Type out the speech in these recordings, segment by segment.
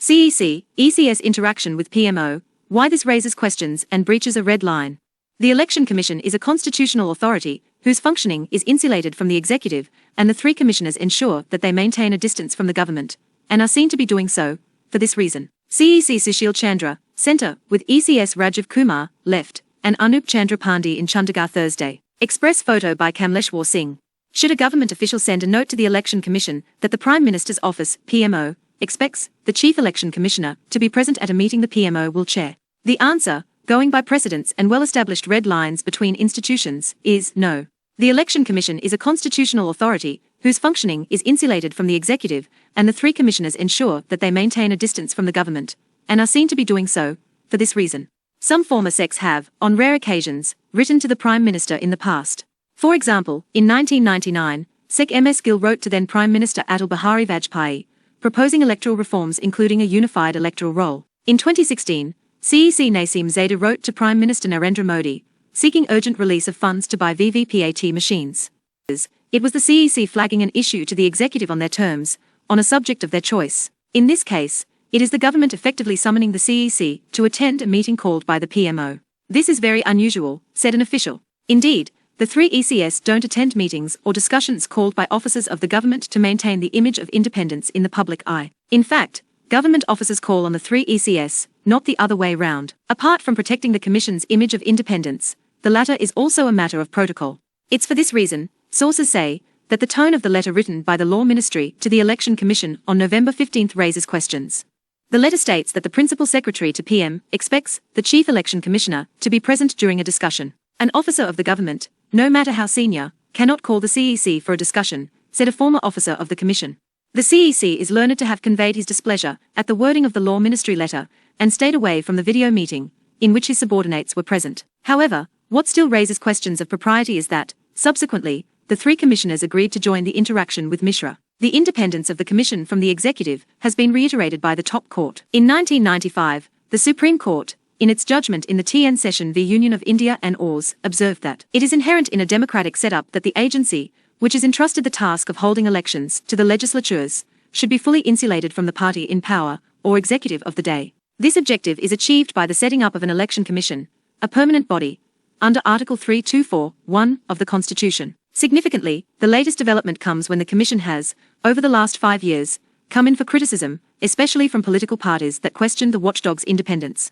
CEC EC's interaction with PMO, why this raises questions and breaches a red line. The Election Commission is a constitutional authority whose functioning is insulated from the executive, and the three commissioners ensure that they maintain a distance from the government, and are seen to be doing so, for this reason. CEC Sushil Chandra, Centre, with ECS Rajiv Kumar, Left, and Anup Chandra Pandey in Chandigarh Thursday. Express photo by Kamleshwar Singh. Should a government official send a note to the Election Commission that the Prime Minister's office, PMO, expects the Chief Election Commissioner to be present at a meeting the PMO will chair? The answer, going by precedents and well-established red lines between institutions, is no. The Election Commission is a constitutional authority whose functioning is insulated from the executive, and the three commissioners ensure that they maintain a distance from the government, and are seen to be doing so, for this reason. Some former SECs have, on rare occasions, written to the Prime Minister in the past. For example, in 1999, SEC MS Gill wrote to then Prime Minister Atal Bihari Vajpayee, proposing electoral reforms including a unified electoral roll. In 2016, CEC Naseem Zaida wrote to Prime Minister Narendra Modi, seeking urgent release of funds to buy VVPAT machines. It was the CEC flagging an issue to the executive on their terms, on a subject of their choice. In this case, it is the government effectively summoning the CEC to attend a meeting called by the PMO. This is very unusual, said an official. Indeed, the three ECS don't attend meetings or discussions called by officers of the government to maintain the image of independence in the public eye. In fact, government officers call on the three ECS, not the other way round. Apart from protecting the Commission's image of independence, the latter is also a matter of protocol. It's for this reason, sources say, that the tone of the letter written by the Law Ministry to the Election Commission on November 15 raises questions. The letter states that the Principal Secretary to PM expects the Chief Election Commissioner to be present during a discussion. An officer of the government, no matter how senior, cannot call the CEC for a discussion, said a former officer of the Commission. The CEC is learned to have conveyed his displeasure at the wording of the Law Ministry letter and stayed away from the video meeting, in which his subordinates were present. However, what still raises questions of propriety is that, subsequently, the three commissioners agreed to join the interaction with Mishra. The independence of the Commission from the executive has been reiterated by the top court. In 1995, the Supreme Court, in its judgment in the TN session v Union of India and Oars, observed that it is inherent in a democratic setup that the agency, which is entrusted the task of holding elections to the legislatures, should be fully insulated from the party in power, or executive of the day. This objective is achieved by the setting up of an election commission, a permanent body, under Article 324(1) of the Constitution. Significantly, the latest development comes when the Commission has, over the last 5 years, come in for criticism, especially from political parties that questioned the watchdog's independence.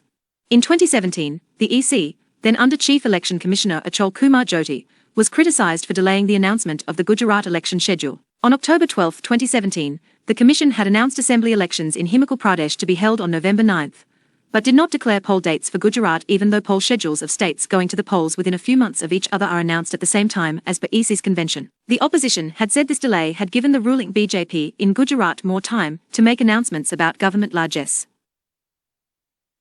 In 2017, the EC, then under Chief Election Commissioner Achal Kumar Jyoti, was criticised for delaying the announcement of the Gujarat election schedule. On October 12, 2017, the Commission had announced assembly elections in Himachal Pradesh to be held on November 9, but did not declare poll dates for Gujarat even though poll schedules of states going to the polls within a few months of each other are announced at the same time as per EC's convention. The opposition had said this delay had given the ruling BJP in Gujarat more time to make announcements about government largesse.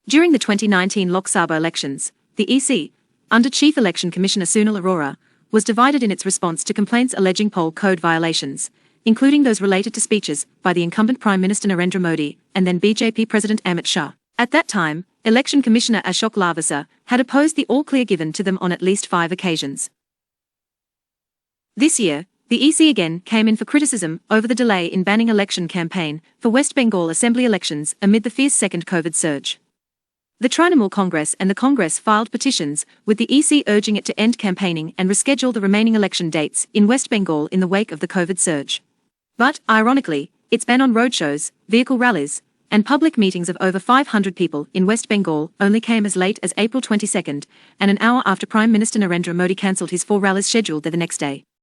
During the 2019 Lok Sabha elections, the EC, under Chief Election Commissioner Sunil Arora, was divided in its response to complaints alleging poll code violations, including those related to speeches by the incumbent Prime Minister Narendra Modi and then BJP President Amit Shah. At that time, Election Commissioner Ashok Lavasa had opposed the all-clear given to them on at least 5 occasions. This year, the EC again came in for criticism over the delay in banning election campaign for West Bengal assembly elections amid the fierce second COVID surge. The Trinamool Congress and the Congress filed petitions with the EC urging it to end campaigning and reschedule the remaining election dates in West Bengal in the wake of the COVID surge. But, ironically, its ban on roadshows, vehicle rallies, and public meetings of over 500 people in West Bengal only came as late as April 22, and an hour after Prime Minister Narendra Modi cancelled his 4 rallies scheduled there the next day.